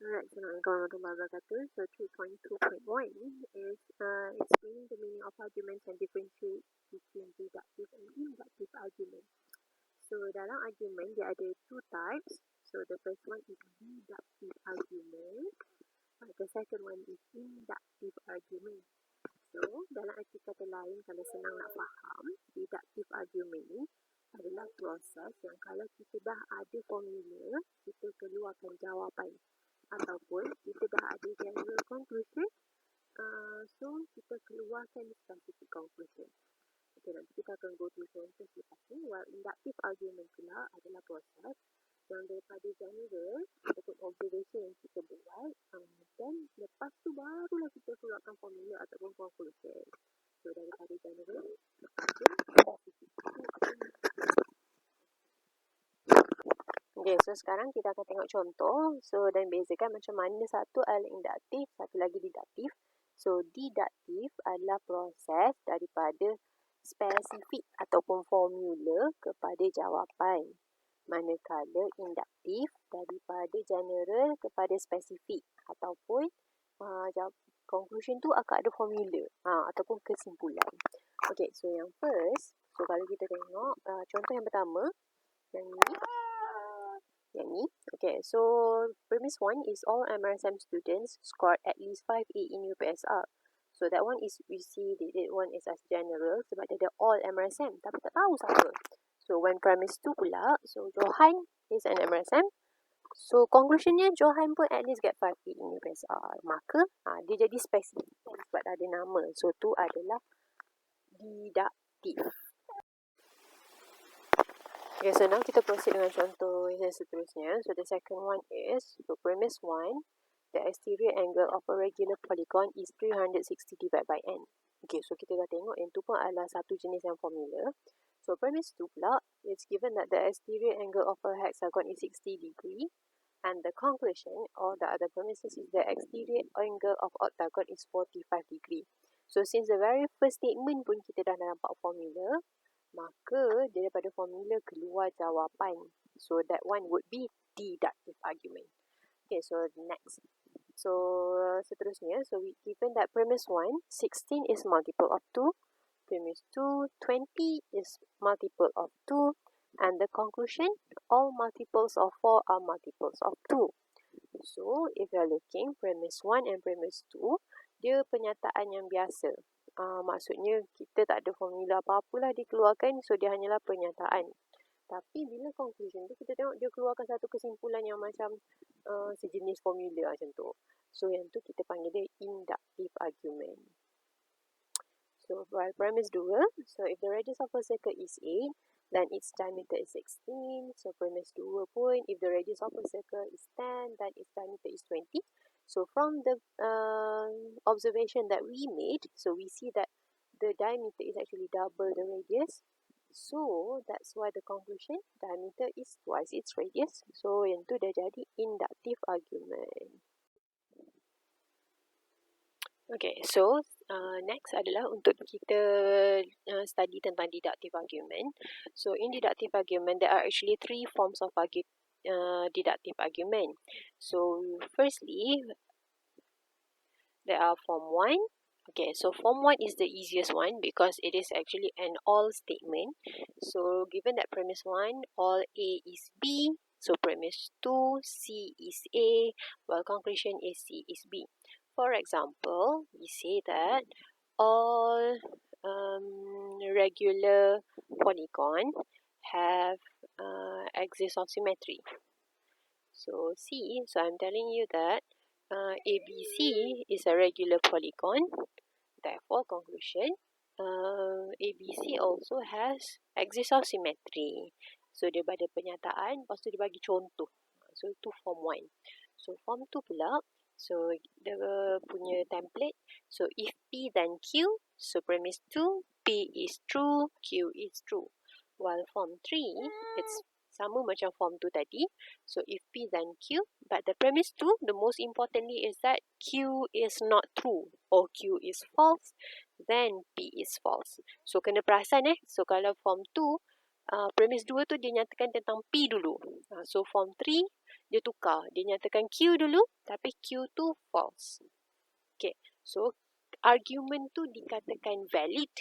Alright, Assalamualaikum warahmatullahi wabarakatuh. So 3.2.1 is explaining the meaning of arguments and differentiate between deductive and inductive argument. So dalam argument dia ada two types. So the first one is deductive argument. The second one is inductive argument. So dalam arti kata lain, kalau senang nak faham, deductive argument ni adalah proses yang kalau kita dah ada formula, kita keluarkan jawapan. Ataupun kita dah ada general conclusion, so kita keluarkan specific conclusion. Okay, nanti kita akan go to contoh selepas ni. While inductive argument pula adalah proses yang daripada general ataupun observation yang kita buat, dan lepas tu barulah kita keluarkan formula ataupun conclusion. So daripada general kepada specific. Okay, so sekarang kita akan tengok contoh. So, dan bezakan macam mana satu adalah induktif, satu lagi deduktif. So, deduktif adalah proses daripada spesifik ataupun formula kepada jawapan. Manakala induktif daripada general kepada spesifik ataupun conclusion tu akan ada formula ataupun kesimpulan. Okay, so yang first, so kalau kita tengok contoh yang pertama, yang ni. Okay, so premise 1 is all MRSM students scored at least 5A in UPSR. So that one is, we see that one is as general sebab dia ada all MRSM tapi tak tahu siapa. So when premise 2 pula, so Johan is an MRSM. So conclusionnya Johan pun at least get 5A in UPSR. Maka dia jadi spesifik sebab ada nama. So tu adalah deductive. Okay, so now kita proceed dengan contoh yang seterusnya. So the second one is, so premise 1, the exterior angle of a regular polygon is 360 divided by n. Okay, so kita dah tengok yang tu pun adalah satu jenis yang formula. So premise 2 pula, it's given that the exterior angle of a hexagon is 60 degree and the conclusion or the other premises is the exterior angle of octagon is 45 degree. So since the very first statement pun kita dah nampak formula, maka daripada formula keluar jawapan. So that one would be deductive argument. Okay, so next. So seterusnya, so we given that premise 1, 16 is multiple of 2. Premise 2, 20 is multiple of 2. And the conclusion, all multiples of 4 are multiples of 2. So if you are looking, premise 1 and premise 2, dia pernyataan yang biasa. Maksudnya kita tak ada formula apa-apa lah dikeluarkan, so dia hanyalah pernyataan. Tapi bila conclusion tu kita tengok dia keluarkan satu kesimpulan yang macam sejenis formula macam tu. So yang tu kita panggil dia inductive argument. So while premise 2, so if the radius of a circle is 8, then its diameter is 16. So premise 2 pun, if the radius of a circle is 10, then its diameter is 20. So from the observation that we made, so we see that the diameter is actually double the radius. So that's why the conclusion, diameter is twice its radius. So yang tu dah jadi inductive argument. Okay, so next adalah untuk kita study tentang deductive argument. So in deductive argument, there are actually 3 forms of deductive argument. So firstly, there are form 1. Okay, so form 1 is the easiest one because it is actually an all statement. So given that premise 1, all A is B. So premise 2, C is A, while conclusion is C is B. For example, we say that all regular polygon have axis of symmetry. So C, so I'm telling you that ABC is a regular polygon. Therefore, conclusion, ABC also has axis of symmetry. So dia ada pernyataan, lepas tu dia bagi contoh. So itu form 1. So form 2 pula, so dia punya template. So if P then Q, so premise 2, P is true, Q is true. While form 3, it's sama macam form 2 tadi. So if P then Q, but the premise 2, the most importantly is that Q is not true or Q is false, then P is false. So kena perasan so kalau form 2, premise 2 tu dia nyatakan tentang P dulu. So form 3, dia tukar. Dia nyatakan Q dulu, tapi Q tu false. Okay, so argument tu dikatakan valid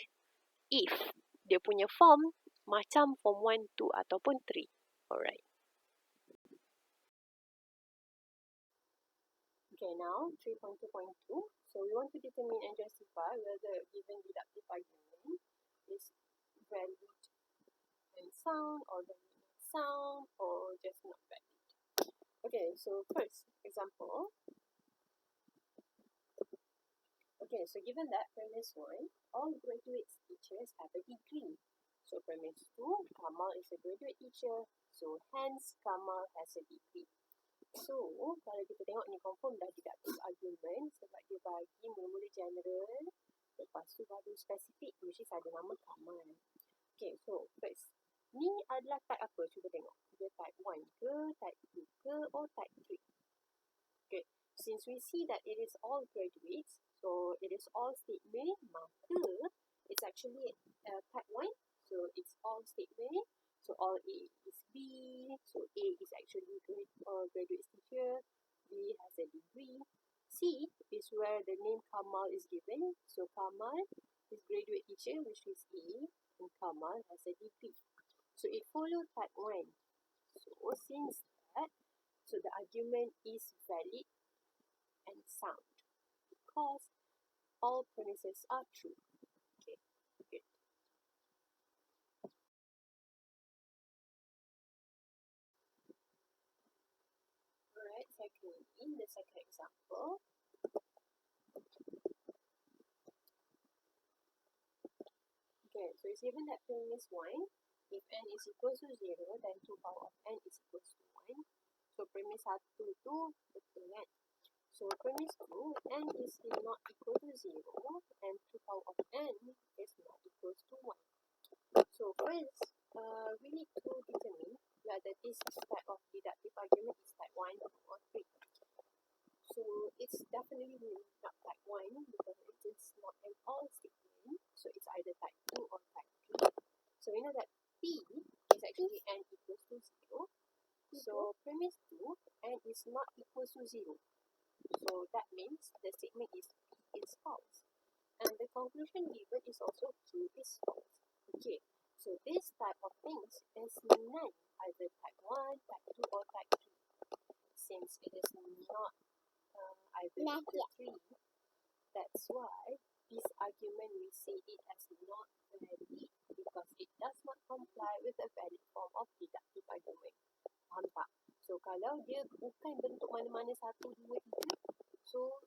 if dia punya form macam form 1, 2 ataupun 3. Alright. Okay, now 3.2.2. So we want to determine and justify whether given deductive argument is valid and sound, or valid and sound, or just not valid. Okay, so first example. Okay, so given that premise 1, all graduate teachers have a degree. So premise 2, Kamal is a graduate teacher, so hence Kamal has a degree. So, kalau kita tengok ni confirm dah deductive argument sebab dia bagi mula-mula general, lepas tu baru spesifik, which is ada nama Kamal. Okay, so first, ni adalah type apa? Cuba tengok. Dia type 1 ke, type 2 ke, or type 3? Okay, since we see that it is all graduates, so it is all statement, maka it's actually type 1, so it's all statement. So all A is B, so A is actually graduate teacher, B has a degree. C is where the name Kamal is given, so Kamal is graduate teacher, which is A, and Kamal has a degree. So it follows type 1. So since that, so the argument is valid and sound because all premises are true. Okay, good. Alright, secondly, in the second example, okay, so it's given that premise 1, if n is equal to 0, then 2 power of n is equal to 1. So premise 1 tu betul kan? So premise 2, n is not equal to 0, and 2 power of n is not equal to 1. So first, we need to determine whether this type of deductive argument is type 1 or 3. So it's definitely not type 1 because it is not an all statement. So it's either type 2 or type 3. So we know that P is actually n equals to 0. So premise 2, n is not equal to 0. So that means the statement is P is false. And the conclusion given is also Q is false. Okay, so this type of things is none, either type 1, type 2, or type 3. Since it is not either of the 3, that's why this argument we say it as not valid because it does not comply with the valid form of deductive argument. Faham tak? So kalau dia bukan bentuk mana-mana 1, 2, 3, so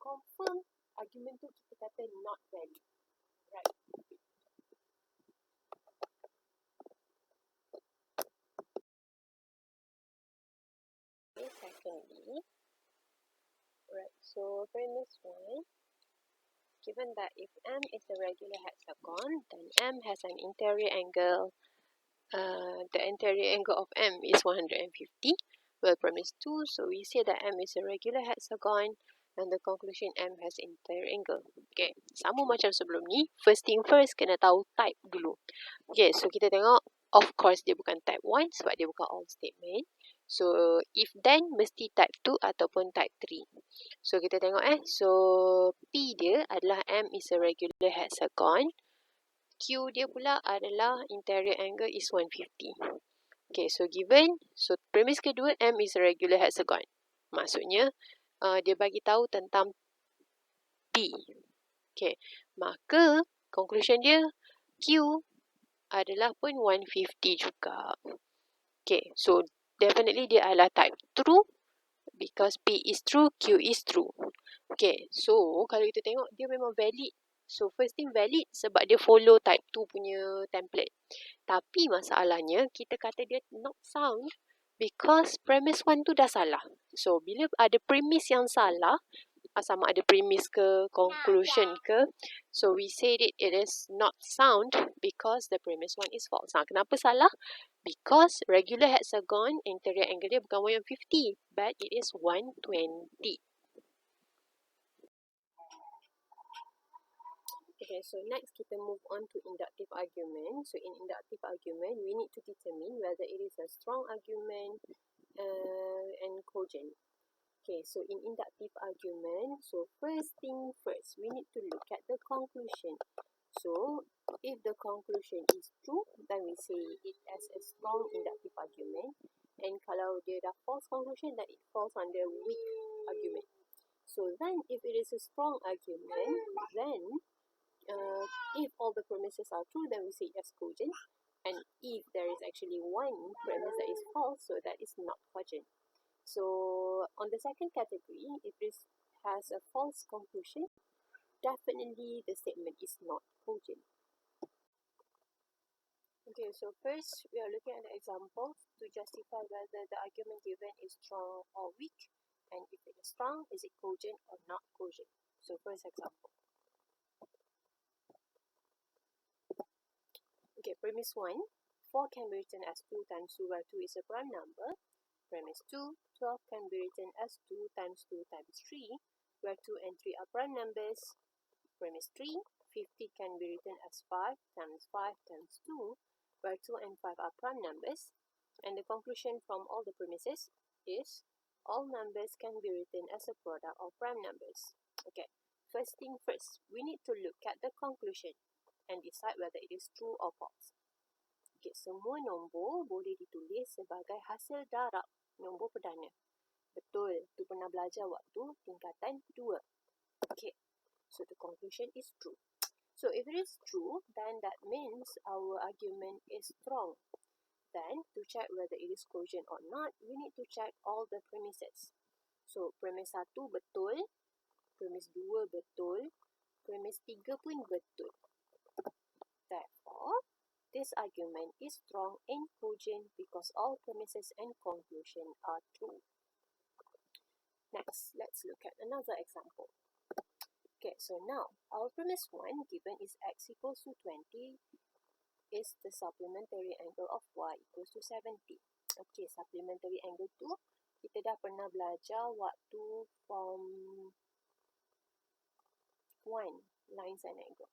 confirm argument tu kita kata not valid. Right? Okay, secondly, right, so premise 1, given that if M is a regular hexagon, then M has an interior angle. The interior angle of M is 150. Well, premise 2, so we say that M is a regular hexagon, and the conclusion M has interior angle. Okay, sama macam sebelum ni. First thing first, kena tahu type dulu. Okay, so kita tengok, of course dia bukan type 1 sebab dia bukan all statement. So, if then, mesti type 2 ataupun type 3. So, kita tengok so P dia adalah M is a regular hexagon. Q dia pula adalah interior angle is 150. Okay, so given, so premise kedua, M is a regular hexagon. Maksudnya, dia bagi tahu tentang P. Okay, maka conclusion dia, Q adalah pun 150 juga. Okay, so definitely dia adalah type true because P is true, Q is true. Okay, so kalau kita tengok, dia memang valid. So first thing valid sebab dia follow type 2 punya template. Tapi masalahnya, kita kata dia not sound because premise 1 tu dah salah. So bila ada premise yang salah, sama ada premise ke, conclusion ke, so we said it is not sound because the premise 1 is false. Kenapa salah? Because regular hexagon, interior angle dia bukan 150, but it is 120. Okay, so next kita move on to inductive argument. So in inductive argument, we need to determine whether it is a strong argument, and cogent. Okay, so in inductive argument, so first thing first, we need to look at the conclusion. So if the conclusion is true, then we say it as a strong inductive argument. And kalau dia dah false conclusion, then it falls under weak argument. So then if it is a strong argument, then if all the premises are true, then we say it as cogent. And if there is actually one premise that is false, so that is not cogent. So on the second category, if this has a false conclusion, definitely the statement is not cogent. Okay, so first we are looking at the examples to justify whether the argument given is strong or weak, and if it is strong, is it cogent or not cogent. So first example. Okay, premise 1, 4 can be written as 2 times 2 where 2 is a prime number. Premise 2, 12 can be written as 2 times 2 times 3 where 2 and 3 are prime numbers. Premise 3, 50 can be written as 5 times 5 times 2 where 2 and 5 are prime numbers. And the conclusion from all the premises is all numbers can be written as a product of prime numbers. Okay, first thing first, we need to look at the conclusion and decide whether it is true or false. Okay, semua nombor boleh ditulis sebagai hasil darab nombor perdana. Betul, tu pernah belajar waktu tingkatan 2. Okay, so the conclusion is true. So if it is true, then that means our argument is strong. Then to check whether it is cogent or not, we need to check all the premises. So premis 1 betul, premis 2 betul, premis 3 pun betul. Therefore, this argument is strong and cogent because all premises and conclusion are true. Next, let's look at another example. Okay, so now our premise 1 given is x equals to 20 is the supplementary angle of y equals to 70. Okay, supplementary angle tu kita dah pernah belajar waktu form 1, lines and angle.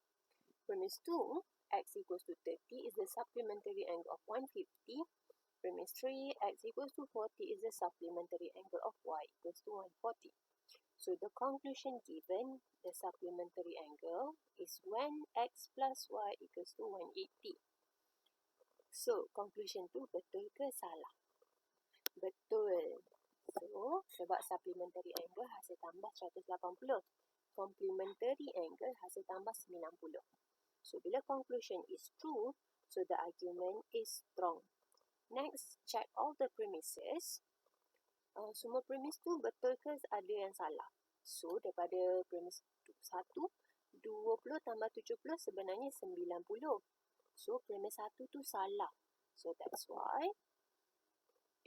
Premise 2, x equals to 30 is the supplementary angle of 150. Premise 3, x equals to 40 is the supplementary angle of y equals to 140. So the conclusion given, the supplementary angle, is when x plus y equals to 180. So conclusion tu betul ke salah? Betul. So sebab supplementary angle hasil tambah 180. Complementary angle hasil tambah 90. So bila conclusion is true, so the argument is strong. Next, check all the premises. Semua premis tu betul ke ada yang salah? So daripada premis 1, 20 tambah 70 sebenarnya 90. So premis 1 tu salah. So that's why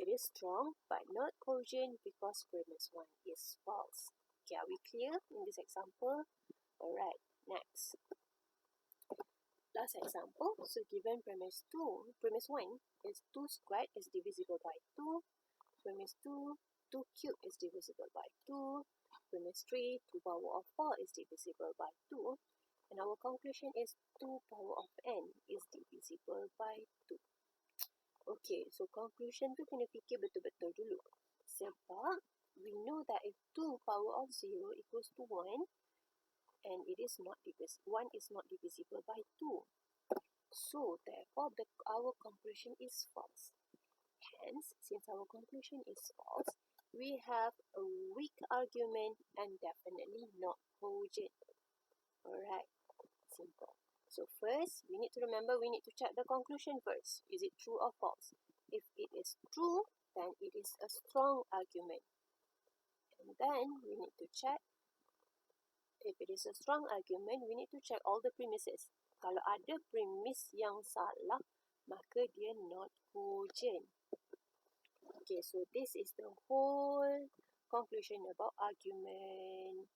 it is strong but not cogent because premise 1 is false. Okay, are we clear in this example? Alright, next. Last example, so given premise 1 is 2 squared is divisible by 2, premise 2 cubed is divisible by 2, premise 3 2 power of 4 is divisible by 2, and our conclusion is 2 power of n is divisible by 2. Okay, so conclusion tu kena fikir betul-betul dulu. Sebab we know that if 2 power of 0 equals to 1, and it is not 1 is not divisible by 2. So therefore our conclusion is false. Hence, since our conclusion is false, we have a weak argument and definitely not cogent. Alright, simple. So first, we need to remember we need to check the conclusion first. Is it true or false? If it is true, then it is a strong argument. And then we need to check. If it is a strong argument, we need to check all the premises. Kalau ada premis yang salah, maka dia not cogent. Okay, so this is the whole conclusion about argument.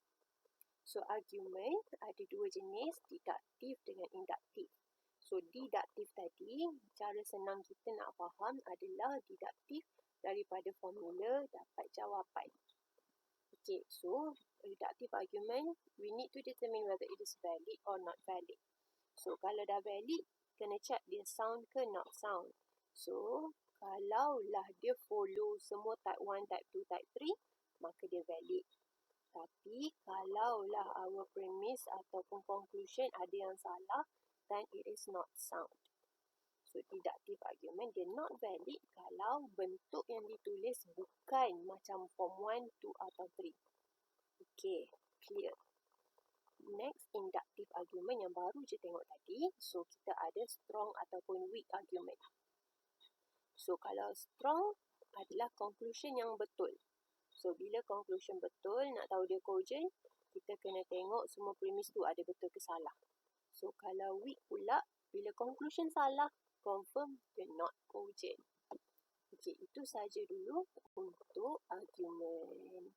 So argument ada dua jenis, deductive dengan inductive. So deductive tadi, cara senang kita nak faham adalah deductive daripada formula dapat jawapan. Okay, so deductive argument, we need to determine whether it is valid or not valid. So kalau dah valid, kena check dia sound ke not sound. So Kalaulah dia follow semua type 1, type 2, type 3, maka dia valid. Tapi kalaulah our premise ataupun conclusion ada yang salah, then it is not sound. So, deductive argument dia not valid kalau bentuk yang ditulis bukan macam form 1, 2 atau 3. Okay, clear. Next, inductive argument yang baru je tengok tadi. So, kita ada strong ataupun weak argument. So, kalau strong adalah conclusion yang betul. So, bila conclusion betul, nak tahu dia cogent, kita kena tengok semua premise tu ada betul ke salah. So, kalau weak pula, bila conclusion salah, confirm dia not cogent. Okay, itu saja dulu untuk argument.